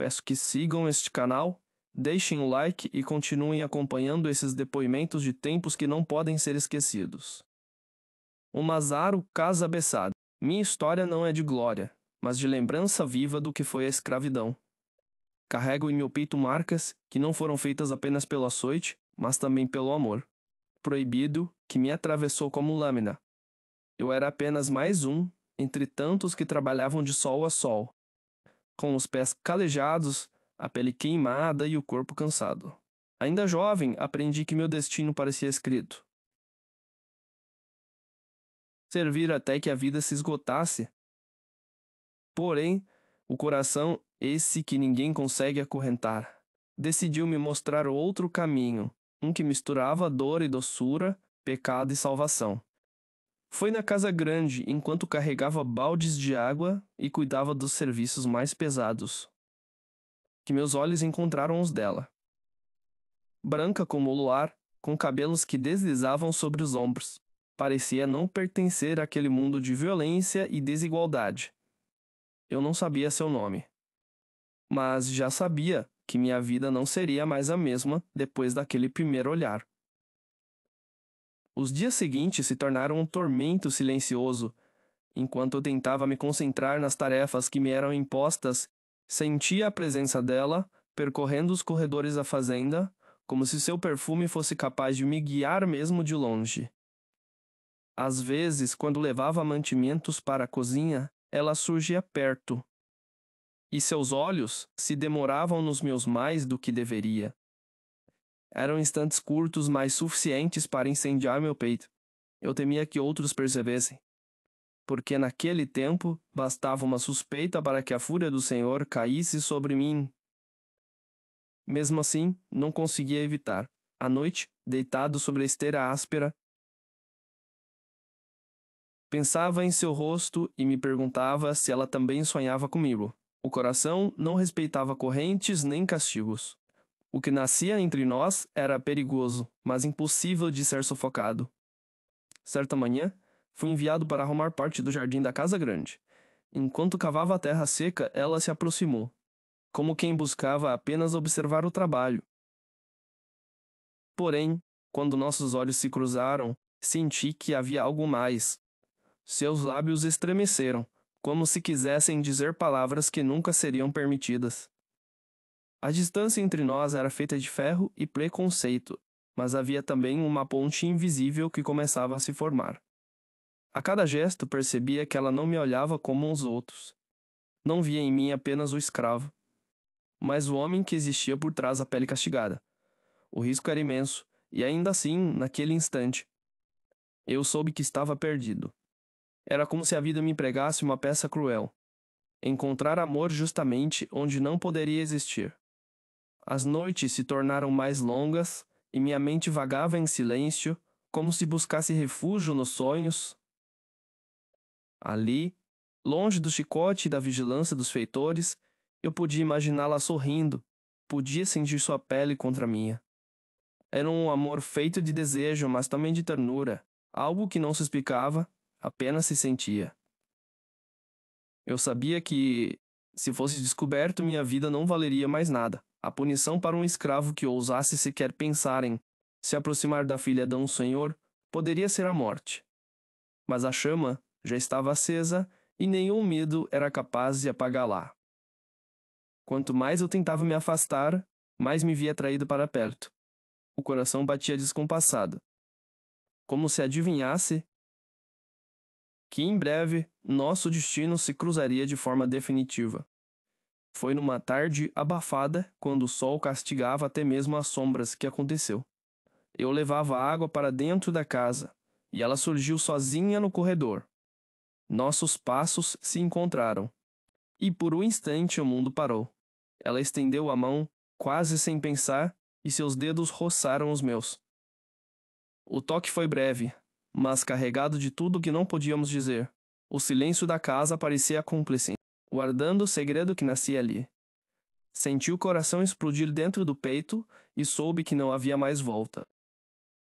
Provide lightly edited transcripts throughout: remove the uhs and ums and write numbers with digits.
Peço que sigam este canal, deixem o like e continuem acompanhando esses depoimentos de tempos que não podem ser esquecidos. O Mazaro Casa Bessada. Minha história não é de glória, mas de lembrança viva do que foi a escravidão. Carrego em meu peito marcas que não foram feitas apenas pelo açoite, mas também pelo amor. Proibido, que me atravessou como lâmina. Eu era apenas mais um, entre tantos que trabalhavam de sol a sol, com os pés calejados, a pele queimada e o corpo cansado. Ainda jovem, aprendi que meu destino parecia escrito. Servir até que a vida se esgotasse. Porém, o coração, esse que ninguém consegue acorrentar, decidiu me mostrar outro caminho, um que misturava dor e doçura, pecado e salvação. Foi na casa grande, enquanto carregava baldes de água e cuidava dos serviços mais pesados, que meus olhos encontraram os dela. Branca como o luar, com cabelos que deslizavam sobre os ombros, parecia não pertencer àquele mundo de violência e desigualdade. Eu não sabia seu nome, mas já sabia que minha vida não seria mais a mesma depois daquele primeiro olhar. Os dias seguintes se tornaram um tormento silencioso. Enquanto eu tentava me concentrar nas tarefas que me eram impostas, sentia a presença dela, percorrendo os corredores da fazenda, como se seu perfume fosse capaz de me guiar mesmo de longe. Às vezes, quando levava mantimentos para a cozinha, ela surgia perto, e seus olhos se demoravam nos meus mais do que deveria. Eram instantes curtos, mas suficientes para incendiar meu peito. Eu temia que outros percebessem, porque naquele tempo bastava uma suspeita para que a fúria do Senhor caísse sobre mim. Mesmo assim, não conseguia evitar. À noite, deitado sobre a esteira áspera, pensava em seu rosto e me perguntava se ela também sonhava comigo. O coração não respeitava correntes nem castigos. O que nascia entre nós era perigoso, mas impossível de ser sufocado. Certa manhã, fui enviado para arrumar parte do jardim da casa grande. Enquanto cavava a terra seca, ela se aproximou, como quem buscava apenas observar o trabalho. Porém, quando nossos olhos se cruzaram, senti que havia algo mais. Seus lábios estremeceram, como se quisessem dizer palavras que nunca seriam permitidas. A distância entre nós era feita de ferro e preconceito, mas havia também uma ponte invisível que começava a se formar. A cada gesto percebia que ela não me olhava como os outros. Não via em mim apenas o escravo, mas o homem que existia por trás da pele castigada. O risco era imenso, e ainda assim, naquele instante, eu soube que estava perdido. Era como se a vida me pregasse uma peça cruel. Encontrar amor justamente onde não poderia existir. As noites se tornaram mais longas e minha mente vagava em silêncio, como se buscasse refúgio nos sonhos. Ali, longe do chicote e da vigilância dos feitores, eu podia imaginá-la sorrindo, podia sentir sua pele contra a minha. Era um amor feito de desejo, mas também de ternura, algo que não se explicava, apenas se sentia. Eu sabia que, se fosse descoberto, minha vida não valeria mais nada. A punição para um escravo que ousasse sequer pensar em se aproximar da filha de um senhor poderia ser a morte. Mas a chama já estava acesa e nenhum medo era capaz de apagá-la. Quanto mais eu tentava me afastar, mais me via atraído para perto. O coração batia descompassado, como se adivinhasse que em breve nosso destino se cruzaria de forma definitiva. Foi numa tarde abafada, quando o sol castigava até mesmo as sombras, que aconteceu. Eu levava água para dentro da casa, e ela surgiu sozinha no corredor. Nossos passos se encontraram, e por um instante o mundo parou. Ela estendeu a mão, quase sem pensar, e seus dedos roçaram os meus. O toque foi breve, mas carregado de tudo que não podíamos dizer. O silêncio da casa parecia cúmplice, guardando o segredo que nascia ali. Senti o coração explodir dentro do peito e soube que não havia mais volta.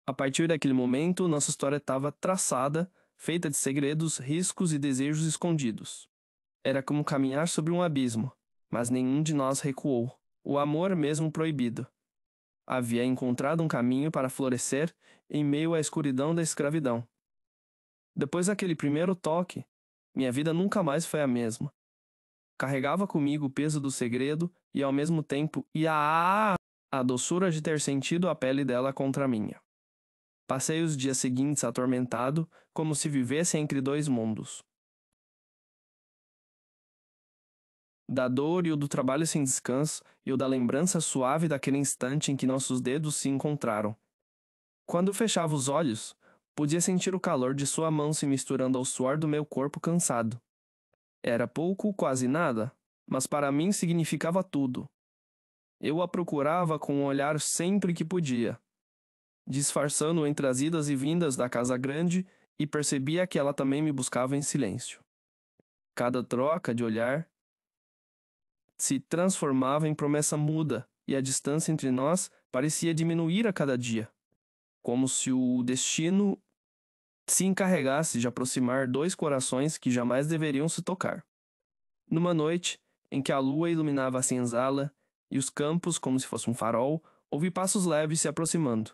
A partir daquele momento, nossa história estava traçada, feita de segredos, riscos e desejos escondidos. Era como caminhar sobre um abismo, mas nenhum de nós recuou. O amor mesmo proibido havia encontrado um caminho para florescer em meio à escuridão da escravidão. Depois daquele primeiro toque, minha vida nunca mais foi a mesma. Carregava comigo o peso do segredo e, ao mesmo tempo, a doçura de ter sentido a pele dela contra a minha. Passei os dias seguintes atormentado, como se vivesse entre dois mundos. Da dor e o do trabalho sem descanso, e o da lembrança suave daquele instante em que nossos dedos se encontraram. Quando fechava os olhos, podia sentir o calor de sua mão se misturando ao suor do meu corpo cansado. Era pouco, quase nada, mas para mim significava tudo. Eu a procurava com um olhar sempre que podia, disfarçando entre as idas e vindas da casa grande, e percebia que ela também me buscava em silêncio. Cada troca de olhar se transformava em promessa muda, e a distância entre nós parecia diminuir a cada dia, como se o destino se encarregasse de aproximar dois corações que jamais deveriam se tocar. Numa noite em que a lua iluminava a senzala e os campos como se fosse um farol, ouvi passos leves se aproximando.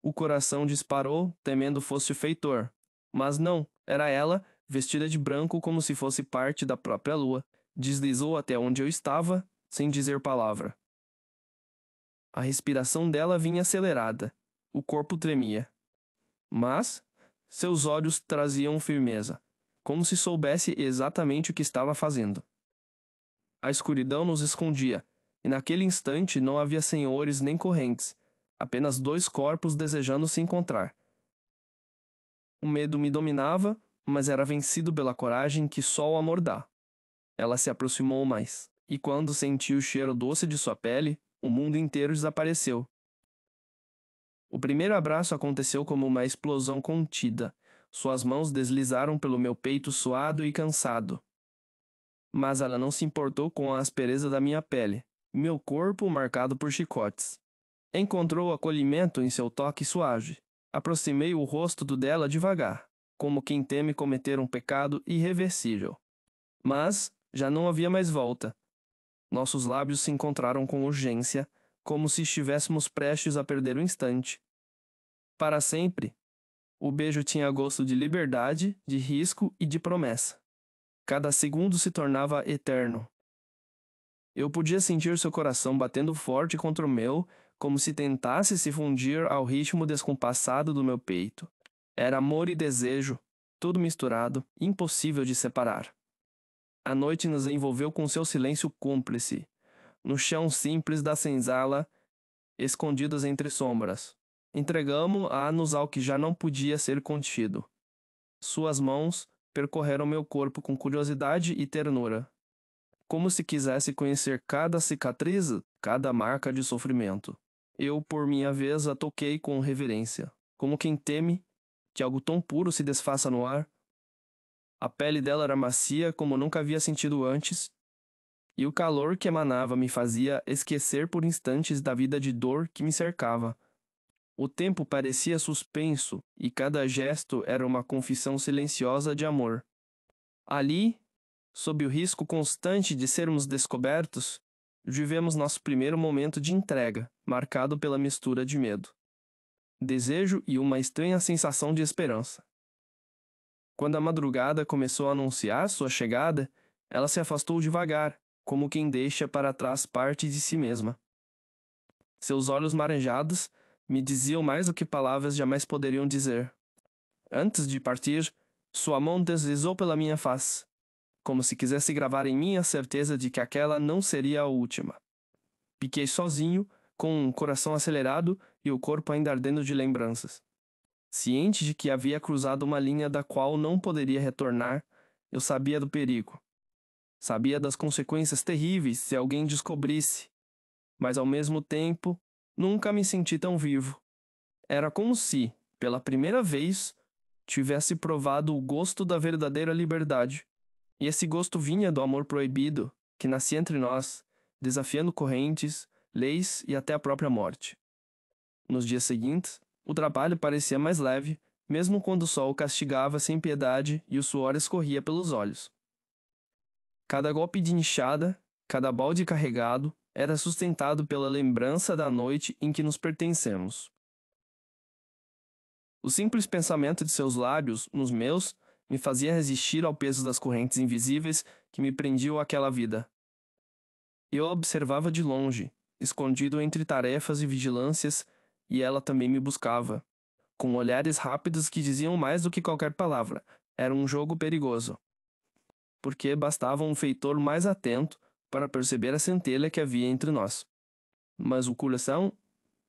O coração disparou, temendo fosse o feitor, mas não, era ela, vestida de branco como se fosse parte da própria lua. Deslizou até onde eu estava, sem dizer palavra. A respiração dela vinha acelerada, o corpo tremia. Mas seus olhos traziam firmeza, como se soubesse exatamente o que estava fazendo. A escuridão nos escondia, e naquele instante não havia senhores nem correntes, apenas dois corpos desejando se encontrar. O medo me dominava, mas era vencido pela coragem que só o amor dá. Ela se aproximou mais, e quando senti o cheiro doce de sua pele, o mundo inteiro desapareceu. O primeiro abraço aconteceu como uma explosão contida. Suas mãos deslizaram pelo meu peito suado e cansado. Mas ela não se importou com a aspereza da minha pele, meu corpo marcado por chicotes. Encontrou acolhimento em seu toque suave. Aproximei o rosto do dela devagar, como quem teme cometer um pecado irreversível. Mas já não havia mais volta. Nossos lábios se encontraram com urgência, como se estivéssemos prestes a perder o instante. Para sempre. O beijo tinha gosto de liberdade, de risco e de promessa. Cada segundo se tornava eterno. Eu podia sentir seu coração batendo forte contra o meu, como se tentasse se fundir ao ritmo descompassado do meu peito. Era amor e desejo, tudo misturado, impossível de separar. A noite nos envolveu com seu silêncio cúmplice, no chão simples da senzala, escondidos entre sombras. Entregamo-a-nos ao que já não podia ser contido. Suas mãos percorreram meu corpo com curiosidade e ternura, como se quisesse conhecer cada cicatriz, cada marca de sofrimento. Eu, por minha vez, a toquei com reverência, como quem teme que algo tão puro se desfaça no ar. A pele dela era macia como nunca havia sentido antes, e o calor que emanava me fazia esquecer por instantes da vida de dor que me cercava. O tempo parecia suspenso, e cada gesto era uma confissão silenciosa de amor. Ali, sob o risco constante de sermos descobertos, vivemos nosso primeiro momento de entrega, marcado pela mistura de medo, desejo e uma estranha sensação de esperança. Quando a madrugada começou a anunciar sua chegada, ela se afastou devagar, como quem deixa para trás parte de si mesma. Seus olhos marejados me diziam mais do que palavras jamais poderiam dizer. Antes de partir, sua mão deslizou pela minha face, como se quisesse gravar em mim a certeza de que aquela não seria a última. Fiquei sozinho, com o coração acelerado e o corpo ainda ardendo de lembranças. Ciente de que havia cruzado uma linha da qual não poderia retornar, eu sabia do perigo. Sabia das consequências terríveis se alguém descobrisse, mas ao mesmo tempo, nunca me senti tão vivo. Era como se, pela primeira vez, tivesse provado o gosto da verdadeira liberdade. E esse gosto vinha do amor proibido, que nascia entre nós, desafiando correntes, leis e até a própria morte. Nos dias seguintes, o trabalho parecia mais leve, mesmo quando o sol castigava sem piedade e o suor escorria pelos olhos. Cada golpe de enxada, cada balde carregado, era sustentado pela lembrança da noite em que nos pertencemos. O simples pensamento de seus lábios, nos meus, me fazia resistir ao peso das correntes invisíveis que me prendiam àquela vida. Eu a observava de longe, escondido entre tarefas e vigilâncias, e ela também me buscava, com olhares rápidos que diziam mais do que qualquer palavra. Era um jogo perigoso, porque bastava um feitor mais atento para perceber a centelha que havia entre nós. Mas o coração,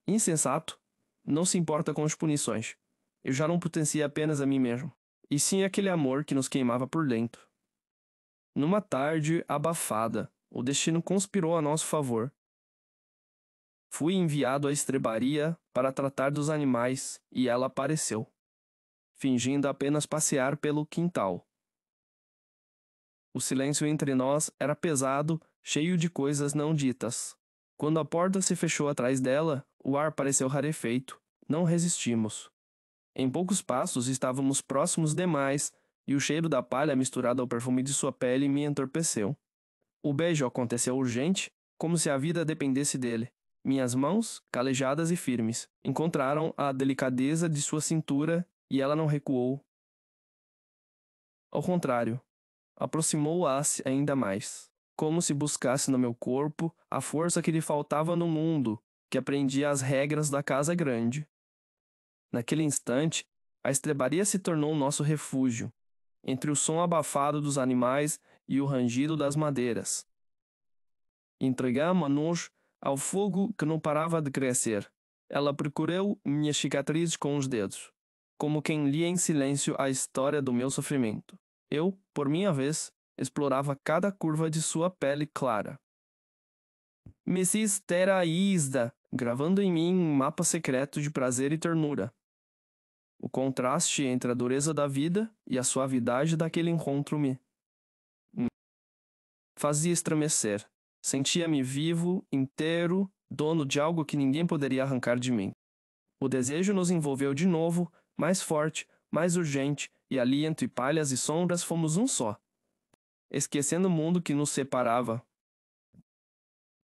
insensato, não se importa com as punições. Eu já não pertencia apenas a mim mesmo, e sim aquele amor que nos queimava por dentro. Numa tarde abafada, o destino conspirou a nosso favor. Fui enviado à estrebaria para tratar dos animais, e ela apareceu, fingindo apenas passear pelo quintal. O silêncio entre nós era pesado, cheio de coisas não ditas. Quando a porta se fechou atrás dela, o ar pareceu rarefeito. Não resistimos. Em poucos passos estávamos próximos demais, e o cheiro da palha misturado ao perfume de sua pele me entorpeceu. O beijo aconteceu urgente, como se a vida dependesse dele. Minhas mãos, calejadas e firmes, encontraram a delicadeza de sua cintura e ela não recuou. Ao contrário, aproximou-a-se ainda mais, como se buscasse no meu corpo a força que lhe faltava no mundo, que aprendia as regras da casa grande. Naquele instante, a estrebaria se tornou nosso refúgio, entre o som abafado dos animais e o rangido das madeiras. Entregamo-nos ao fogo que não parava de crescer. Ela percorreu minhas cicatrizes com os dedos, como quem lia em silêncio a história do meu sofrimento. Eu, por minha vez, explorava cada curva de sua pele clara. Mrs. Terra Isda, gravando em mim um mapa secreto de prazer e ternura. O contraste entre a dureza da vida e a suavidade daquele encontro me fazia estremecer. Sentia-me vivo, inteiro, dono de algo que ninguém poderia arrancar de mim. O desejo nos envolveu de novo, mais forte, mais urgente, e ali entre palhas e sombras fomos um só, esquecendo o mundo que nos separava.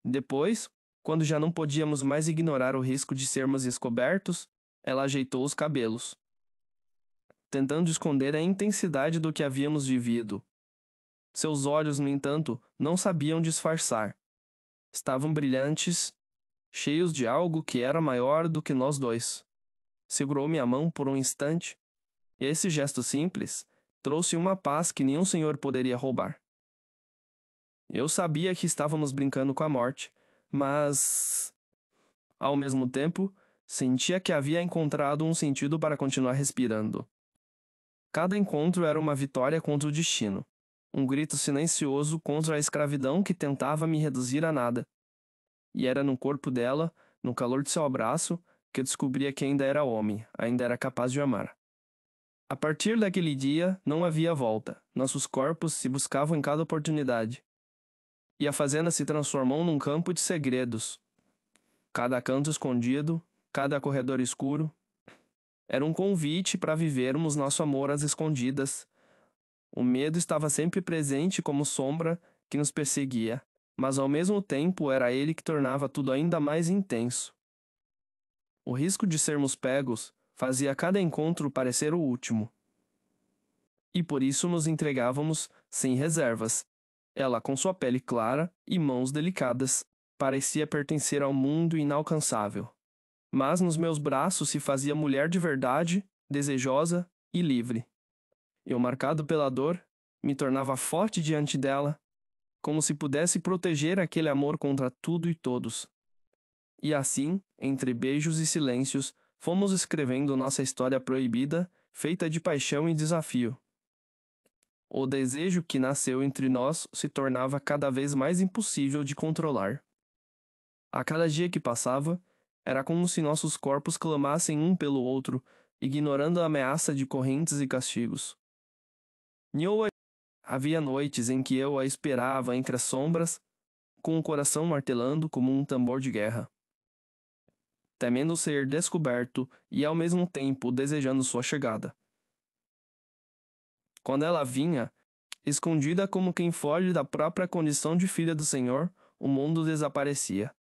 Depois, quando já não podíamos mais ignorar o risco de sermos descobertos, ela ajeitou os cabelos, tentando esconder a intensidade do que havíamos vivido. Seus olhos, no entanto, não sabiam disfarçar. Estavam brilhantes, cheios de algo que era maior do que nós dois. Segurou minha mão por um instante, e esse gesto simples trouxe uma paz que nenhum senhor poderia roubar. Eu sabia que estávamos brincando com a morte, mas, ao mesmo tempo, sentia que havia encontrado um sentido para continuar respirando. Cada encontro era uma vitória contra o destino, um grito silencioso contra a escravidão que tentava me reduzir a nada. E era no corpo dela, no calor de seu abraço, que eu descobria que ainda era homem, ainda era capaz de amar. A partir daquele dia, não havia volta. Nossos corpos se buscavam em cada oportunidade. E a fazenda se transformou num campo de segredos. Cada canto escondido, cada corredor escuro, era um convite para vivermos nosso amor às escondidas. O medo estava sempre presente como sombra que nos perseguia, mas ao mesmo tempo era ele que tornava tudo ainda mais intenso. O risco de sermos pegos fazia cada encontro parecer o último. E por isso nos entregávamos sem reservas. Ela, com sua pele clara e mãos delicadas, parecia pertencer ao mundo inalcançável. Mas nos meus braços se fazia mulher de verdade, desejosa e livre. Eu, marcado pela dor, me tornava forte diante dela, como se pudesse proteger aquele amor contra tudo e todos. E assim, entre beijos e silêncios, fomos escrevendo nossa história proibida, feita de paixão e desafio. O desejo que nasceu entre nós se tornava cada vez mais impossível de controlar. A cada dia que passava, era como se nossos corpos clamassem um pelo outro, ignorando a ameaça de correntes e castigos. Havia noites em que eu a esperava entre as sombras, com o coração martelando como um tambor de guerra, temendo ser descoberto e ao mesmo tempo desejando sua chegada. Quando ela vinha, Escondida como quem foge da própria condição de filha do Senhor, o mundo desaparecia.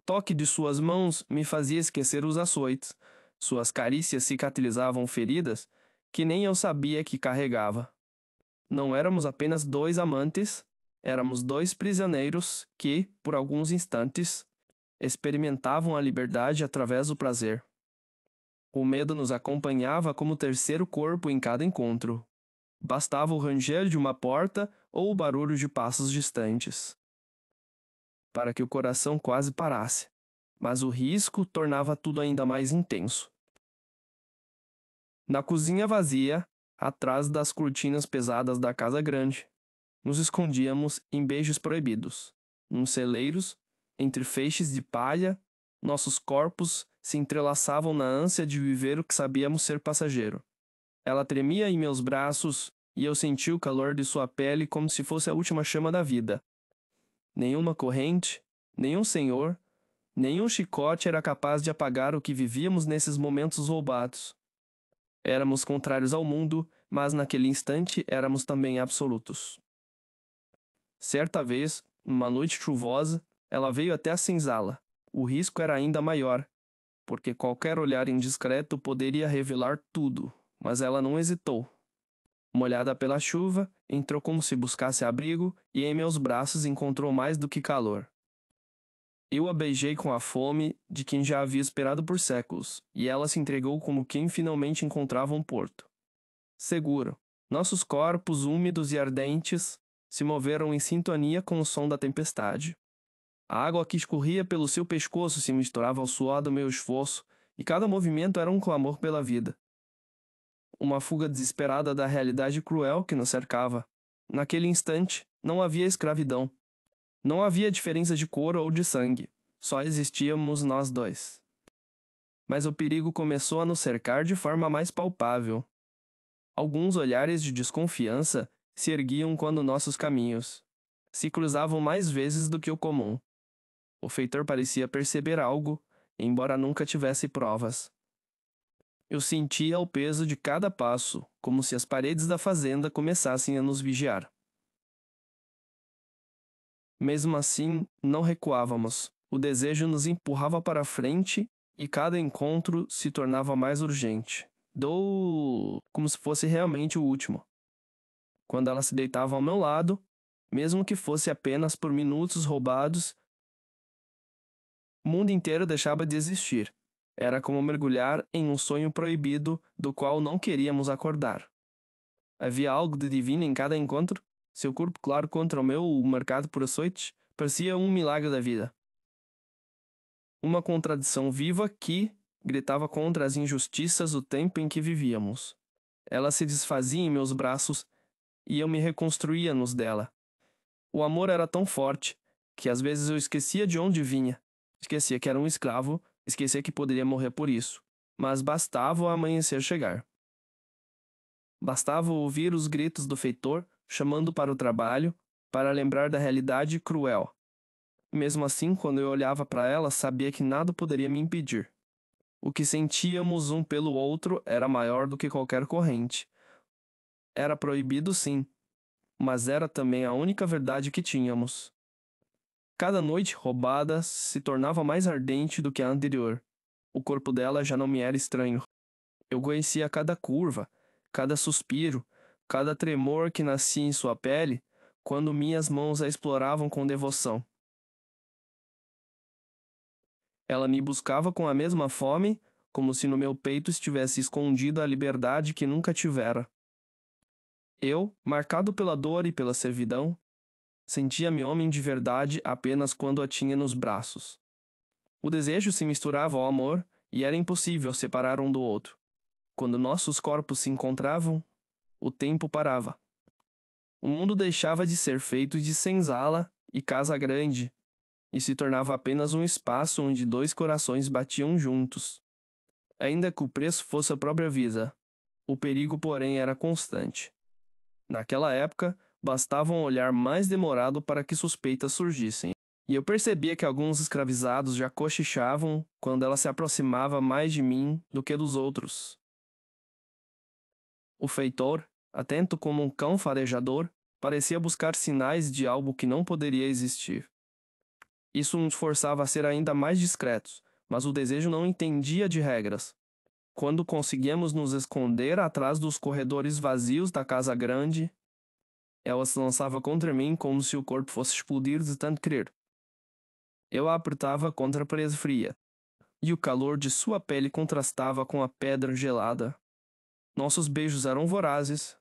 Toque de suas mãos me fazia esquecer os açoites. Suas carícias cicatrizavam feridas que nem eu sabia que carregava. Não éramos apenas dois amantes, éramos dois prisioneiros que, por alguns instantes, experimentavam a liberdade através do prazer. O medo nos acompanhava como terceiro corpo em cada encontro. Bastava o ranger de uma porta ou o barulho de passos distantes para que o coração quase parasse, mas o risco tornava tudo ainda mais intenso. Na cozinha vazia, atrás das cortinas pesadas da casa grande, nos escondíamos em beijos proibidos. Nos celeiros, entre feixes de palha, nossos corpos se entrelaçavam na ânsia de viver o que sabíamos ser passageiro. Ela tremia em meus braços e eu sentia o calor de sua pele como se fosse a última chama da vida. Nenhuma corrente, nenhum senhor, nenhum chicote era capaz de apagar o que vivíamos nesses momentos roubados. Éramos contrários ao mundo, mas naquele instante éramos também absolutos. Certa vez, numa noite chuvosa, ela veio até a senzala. O risco era ainda maior, porque qualquer olhar indiscreto poderia revelar tudo, mas ela não hesitou. Molhada pela chuva, entrou como se buscasse abrigo e em meus braços encontrou mais do que calor. Eu a beijei com a fome de quem já havia esperado por séculos, e ela se entregou como quem finalmente encontrava um porto. Seguro, nossos corpos úmidos e ardentes se moveram em sintonia com o som da tempestade. A água que escorria pelo seu pescoço se misturava ao suor do meu esforço, e cada movimento era um clamor pela vida. Uma fuga desesperada da realidade cruel que nos cercava. Naquele instante, não havia escravidão. Não havia diferença de cor ou de sangue. Só existíamos nós dois. Mas o perigo começou a nos cercar de forma mais palpável. Alguns olhares de desconfiança se erguiam quando nossos caminhos se cruzavam mais vezes do que o comum. O feitor parecia perceber algo, embora nunca tivesse provas. Eu sentia o peso de cada passo, como se as paredes da fazenda começassem a nos vigiar. Mesmo assim, não recuávamos. O desejo nos empurrava para frente e cada encontro se tornava mais urgente. Como se fosse realmente o último. Quando ela se deitava ao meu lado, mesmo que fosse apenas por minutos roubados, o mundo inteiro deixava de existir. Era como mergulhar em um sonho proibido do qual não queríamos acordar. Havia algo de divino em cada encontro. Seu corpo claro contra o meu, marcado por açoites, parecia um milagre da vida. Uma contradição viva que gritava contra as injustiças do tempo em que vivíamos. Ela se desfazia em meus braços e eu me reconstruía nos dela. O amor era tão forte que às vezes eu esquecia de onde vinha. Esquecia que era um escravo, esquecia que poderia morrer por isso. Mas bastava o amanhecer chegar. Bastava ouvir os gritos do feitor chamando para o trabalho, para lembrar da realidade cruel. Mesmo assim, quando eu olhava para ela, sabia que nada poderia me impedir. O que sentíamos um pelo outro era maior do que qualquer corrente. Era proibido, sim, mas era também a única verdade que tínhamos. Cada noite roubada se tornava mais ardente do que a anterior. O corpo dela já não me era estranho. Eu conhecia cada curva, cada suspiro, cada tremor que nascia em sua pele quando minhas mãos a exploravam com devoção. Ela me buscava com a mesma fome, como se no meu peito estivesse escondida a liberdade que nunca tivera. Eu, marcado pela dor e pela servidão, sentia-me homem de verdade apenas quando a tinha nos braços. O desejo se misturava ao amor e era impossível separar um do outro. Quando nossos corpos se encontravam, o tempo parava. O mundo deixava de ser feito de senzala e casa grande e se tornava apenas um espaço onde dois corações batiam juntos. Ainda que o preço fosse a própria vida, o perigo, porém, era constante. Naquela época, bastava um olhar mais demorado para que suspeitas surgissem, e eu percebia que alguns escravizados já cochichavam quando ela se aproximava mais de mim do que dos outros. O feitor, atento como um cão farejador, parecia buscar sinais de algo que não poderia existir. Isso nos forçava a ser ainda mais discretos, mas o desejo não entendia de regras. Quando conseguíamos nos esconder atrás dos corredores vazios da casa grande, ela se lançava contra mim como se o corpo fosse explodir de tanto querer. Eu a apertava contra a parede fria, e o calor de sua pele contrastava com a pedra gelada. Nossos beijos eram vorazes,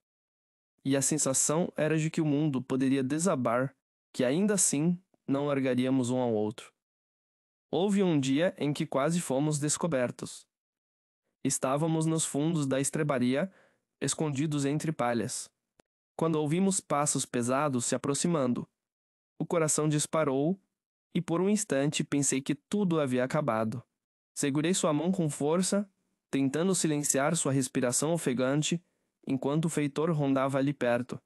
e a sensação era de que o mundo poderia desabar, que ainda assim não largaríamos um ao outro. Houve um dia em que quase fomos descobertos. Estávamos nos fundos da estrebaria, escondidos entre palhas, quando ouvimos passos pesados se aproximando. O coração disparou, e por um instante pensei que tudo havia acabado. Segurei sua mão com força, tentando silenciar sua respiração ofegante, enquanto o feitor rondava ali perto.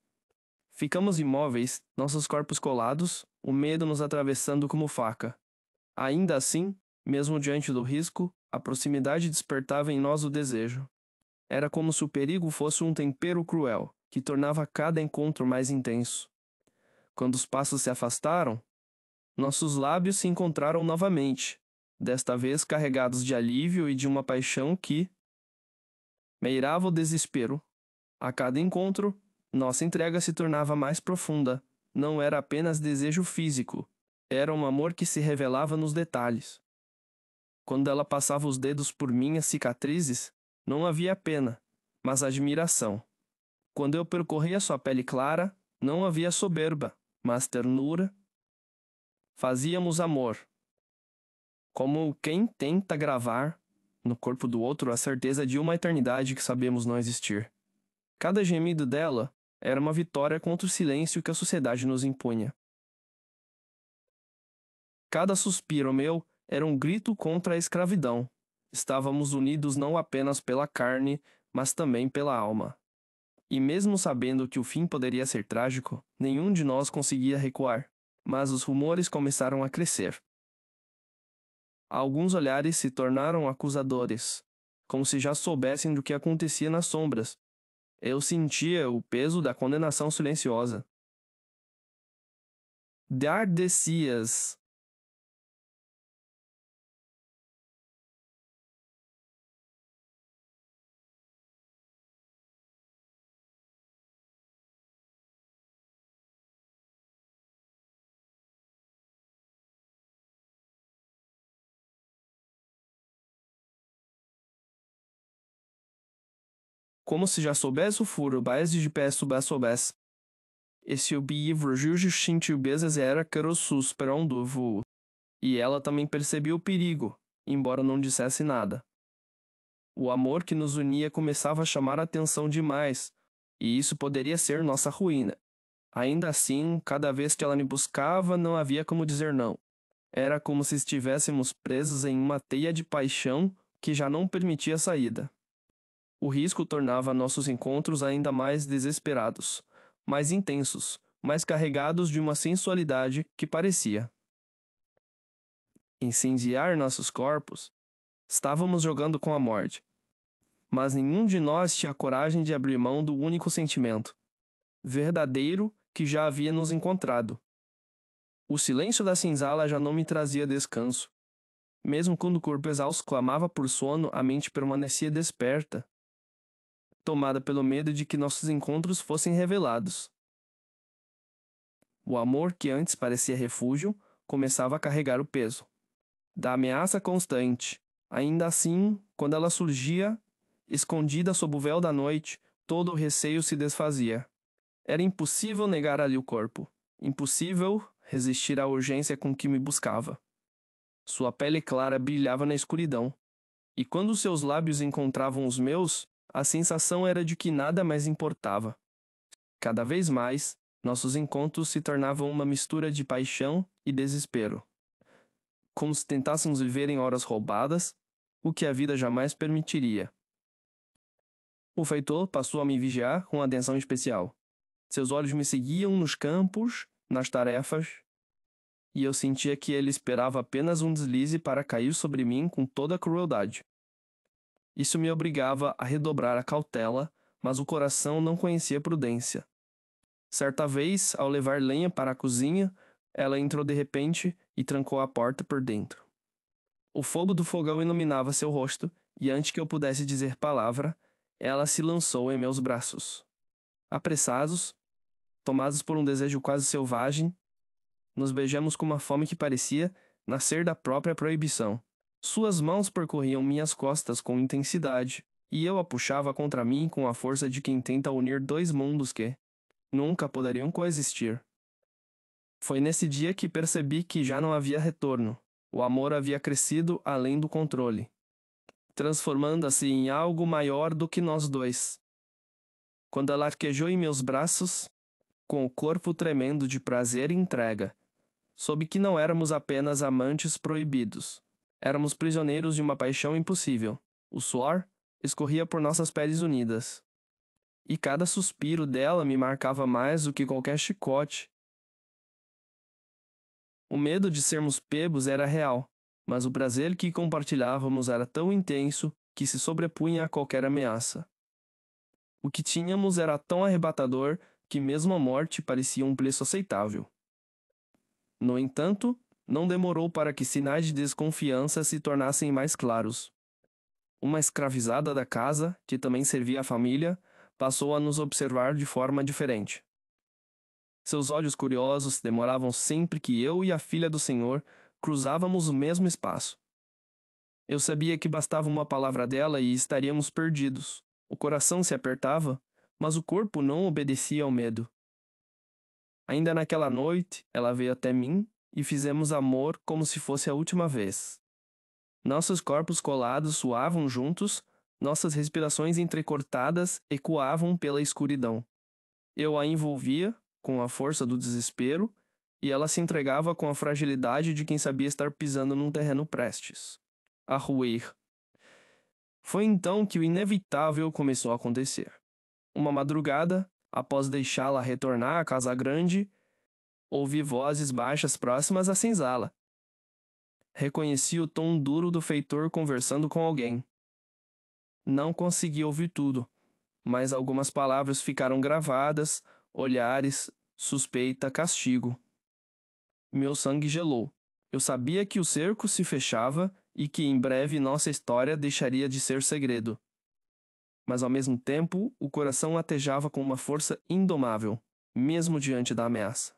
Ficamos imóveis, nossos corpos colados, o medo nos atravessando como faca. Ainda assim, mesmo diante do risco, a proximidade despertava em nós o desejo. Era como se o perigo fosse um tempero cruel, que tornava cada encontro mais intenso. Quando os passos se afastaram, nossos lábios se encontraram novamente, desta vez carregados de alívio e de uma paixão que meirava o desespero. A cada encontro, nossa entrega se tornava mais profunda. Não era apenas desejo físico, era um amor que se revelava nos detalhes. Quando ela passava os dedos por minhas cicatrizes, não havia pena, mas admiração. Quando eu percorria sua pele clara, não havia soberba, mas ternura. Fazíamos amor, como quem tenta gravar no corpo do outro a certeza de uma eternidade que sabemos não existir. Cada gemido dela era uma vitória contra o silêncio que a sociedade nos impunha. Cada suspiro meu era um grito contra a escravidão. Estávamos unidos não apenas pela carne, mas também pela alma. E mesmo sabendo que o fim poderia ser trágico, nenhum de nós conseguia recuar. Mas os rumores começaram a crescer. Alguns olhares se tornaram acusadores, como se já soubessem do que acontecia nas sombras. Eu sentia o peso da condenação silenciosa. Dardecias. Como se já soubesse o furo, baes de pé soubesse. Esse livro sentiu bezes era carossus para um duvo. E ela também percebia o perigo, embora não dissesse nada. O amor que nos unia começava a chamar a atenção demais, e isso poderia ser nossa ruína. Ainda assim, cada vez que ela me buscava, não havia como dizer não. Era como se estivéssemos presos em uma teia de paixão que já não permitia saída. O risco tornava nossos encontros ainda mais desesperados, mais intensos, mais carregados de uma sensualidade que parecia incendiar nossos corpos. Estávamos jogando com a morte. Mas nenhum de nós tinha coragem de abrir mão do único sentimento verdadeiro que já havia nos encontrado. O silêncio da senzala já não me trazia descanso. Mesmo quando o corpo exausto clamava por sono, a mente permanecia desperta, tomada pelo medo de que nossos encontros fossem revelados. O amor que antes parecia refúgio começava a carregar o peso da ameaça constante. Ainda assim, quando ela surgia, escondida sob o véu da noite, todo o receio se desfazia. Era impossível negar ali o corpo. Impossível resistir à urgência com que me buscava. Sua pele clara brilhava na escuridão, e quando seus lábios encontravam os meus, a sensação era de que nada mais importava. Cada vez mais, nossos encontros se tornavam uma mistura de paixão e desespero. Como se tentássemos viver em horas roubadas, o que a vida jamais permitiria. O feitor passou a me vigiar com atenção especial. Seus olhos me seguiam nos campos, nas tarefas, e eu sentia que ele esperava apenas um deslize para cair sobre mim com toda a crueldade. Isso me obrigava a redobrar a cautela, mas o coração não conhecia prudência. Certa vez, ao levar lenha para a cozinha, ela entrou de repente e trancou a porta por dentro. O fogo do fogão iluminava seu rosto, e antes que eu pudesse dizer palavra, ela se lançou em meus braços. Apressados, tomados por um desejo quase selvagem, nos beijamos com uma fome que parecia nascer da própria proibição. Suas mãos percorriam minhas costas com intensidade, e eu a puxava contra mim com a força de quem tenta unir dois mundos que nunca poderiam coexistir. Foi nesse dia que percebi que já não havia retorno. O amor havia crescido além do controle, transformando-se em algo maior do que nós dois. Quando ela arquejou em meus braços, com o corpo tremendo de prazer e entrega, soube que não éramos apenas amantes proibidos. Éramos prisioneiros de uma paixão impossível. O suor escorria por nossas peles unidas, e cada suspiro dela me marcava mais do que qualquer chicote. O medo de sermos pegos era real, mas o prazer que compartilhávamos era tão intenso que se sobrepunha a qualquer ameaça. O que tínhamos era tão arrebatador que mesmo a morte parecia um preço aceitável. No entanto, não demorou para que sinais de desconfiança se tornassem mais claros. Uma escravizada da casa, que também servia a família, passou a nos observar de forma diferente. Seus olhos curiosos demoravam sempre que eu e a filha do senhor cruzávamos o mesmo espaço. Eu sabia que bastava uma palavra dela e estaríamos perdidos. O coração se apertava, mas o corpo não obedecia ao medo. Ainda naquela noite, ela veio até mim e fizemos amor como se fosse a última vez. Nossos corpos colados suavam juntos, nossas respirações entrecortadas ecoavam pela escuridão. Eu a envolvia com a força do desespero, e ela se entregava com a fragilidade de quem sabia estar pisando num terreno prestes a ruir. Foi então que o inevitável começou a acontecer. Uma madrugada, após deixá-la retornar à casa grande, ouvi vozes baixas próximas à senzala. Reconheci o tom duro do feitor conversando com alguém. Não consegui ouvir tudo, mas algumas palavras ficaram gravadas, olhares, suspeita, castigo. Meu sangue gelou. Eu sabia que o cerco se fechava e que em breve nossa história deixaria de ser segredo. Mas ao mesmo tempo, o coração latejava com uma força indomável, mesmo diante da ameaça.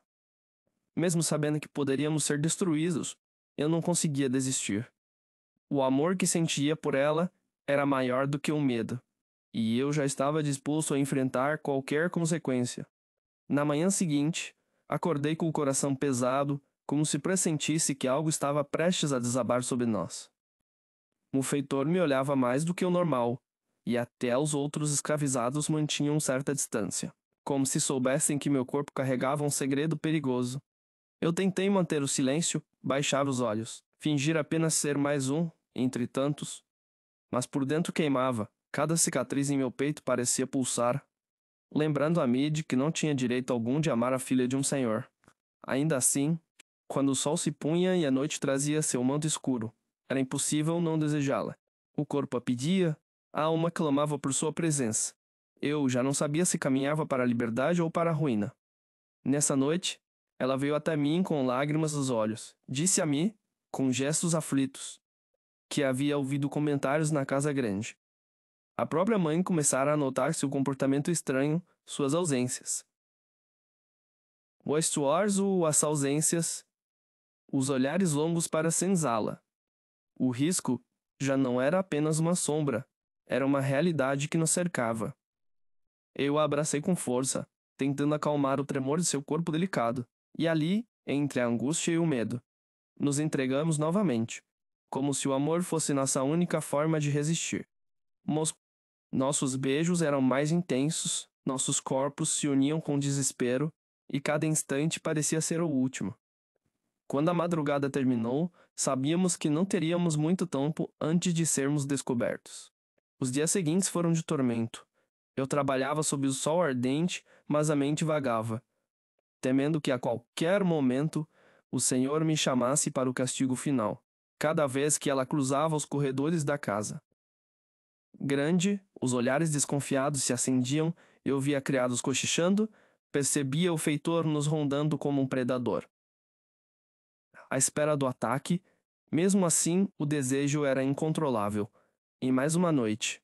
Mesmo sabendo que poderíamos ser destruídos, eu não conseguia desistir. O amor que sentia por ela era maior do que o medo, e eu já estava disposto a enfrentar qualquer consequência. Na manhã seguinte, acordei com o coração pesado, como se pressentisse que algo estava prestes a desabar sobre nós. O feitor me olhava mais do que o normal, e até os outros escravizados mantinham certa distância, como se soubessem que meu corpo carregava um segredo perigoso. Eu tentei manter o silêncio, baixar os olhos, fingir apenas ser mais um, entre tantos, mas por dentro queimava, cada cicatriz em meu peito parecia pulsar, lembrando a mim de que não tinha direito algum de amar a filha de um senhor. Ainda assim, quando o sol se punha e a noite trazia seu manto escuro, era impossível não desejá-la. O corpo a pedia, a alma clamava por sua presença. Eu já não sabia se caminhava para a liberdade ou para a ruína. Nessa noite, ela veio até mim com lágrimas nos olhos. Disse a mim, com gestos aflitos, que havia ouvido comentários na casa grande. A própria mãe começara a notar seu comportamento estranho, suas ausências. O estuário, as ausências, os olhares longos para a senzala. O risco já não era apenas uma sombra, era uma realidade que nos cercava. Eu a abracei com força, tentando acalmar o tremor de seu corpo delicado, e ali, entre a angústia e o medo, nos entregamos novamente, como se o amor fosse nossa única forma de resistir. Nossos beijos eram mais intensos, nossos corpos se uniam com desespero, e cada instante parecia ser o último. Quando a madrugada terminou, sabíamos que não teríamos muito tempo antes de sermos descobertos. Os dias seguintes foram de tormento. Eu trabalhava sob o sol ardente, mas a mente vagava, temendo que a qualquer momento o Senhor me chamasse para o castigo final, cada vez que ela cruzava os corredores da casa. grande, os olhares desconfiados se acendiam, eu via criados cochichando, percebia o feitor nos rondando como um predador. À espera do ataque, mesmo assim, o desejo era incontrolável. E mais uma noite.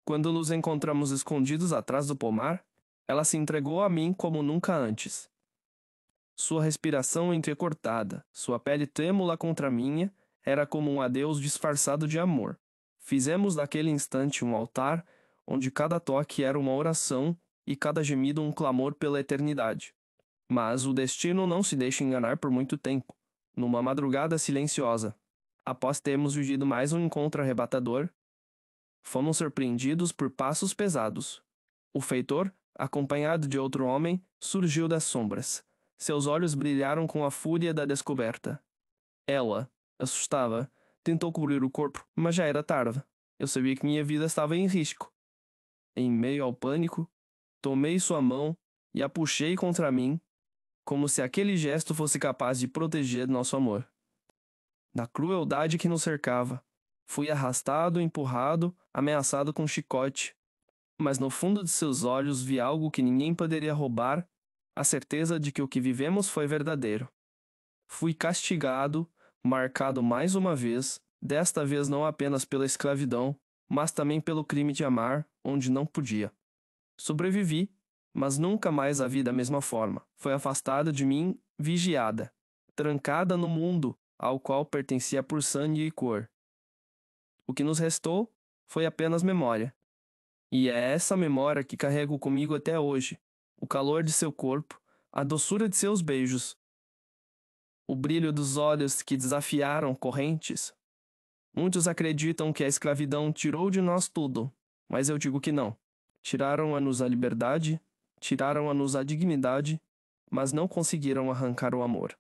Quando nos encontramos escondidos atrás do pomar, ela se entregou a mim como nunca antes. Sua respiração entrecortada, sua pele trêmula contra a minha, era como um adeus disfarçado de amor. Fizemos daquele instante um altar, onde cada toque era uma oração e cada gemido um clamor pela eternidade. Mas o destino não se deixa enganar por muito tempo. Numa madrugada silenciosa, após termos vivido mais um encontro arrebatador, fomos surpreendidos por passos pesados. O feitor, acompanhado de outro homem, surgiu das sombras. Seus olhos brilharam com a fúria da descoberta. Ela, assustada, tentou cobrir o corpo, mas já era tarde. Eu sabia que minha vida estava em risco. Em meio ao pânico, tomei sua mão e a puxei contra mim, como se aquele gesto fosse capaz de proteger nosso amor. Da crueldade que nos cercava, fui arrastado, empurrado, ameaçado com chicote, mas no fundo de seus olhos vi algo que ninguém poderia roubar, a certeza de que o que vivemos foi verdadeiro. Fui castigado, marcado mais uma vez, desta vez não apenas pela escravidão, mas também pelo crime de amar, onde não podia. Sobrevivi, mas nunca mais a vi da mesma forma. Foi afastada de mim, vigiada, trancada no mundo ao qual pertencia por sangue e cor. O que nos restou foi apenas memória. E é essa memória que carrego comigo até hoje. O calor de seu corpo, a doçura de seus beijos, o brilho dos olhos que desafiaram correntes. Muitos acreditam que a escravidão tirou de nós tudo, mas eu digo que não. Tiraram-nos a liberdade, tiraram-nos a dignidade, mas não conseguiram arrancar o amor.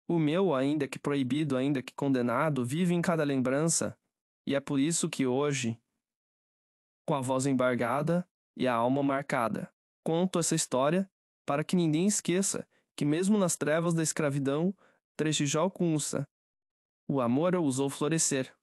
O meu, ainda que proibido, ainda que condenado, vive em cada lembrança, e é por isso que hoje, com a voz embargada e a alma marcada, conto essa história para que ninguém esqueça que mesmo nas trevas da escravidão, Trejijó Kunsa, o amor ousou florescer.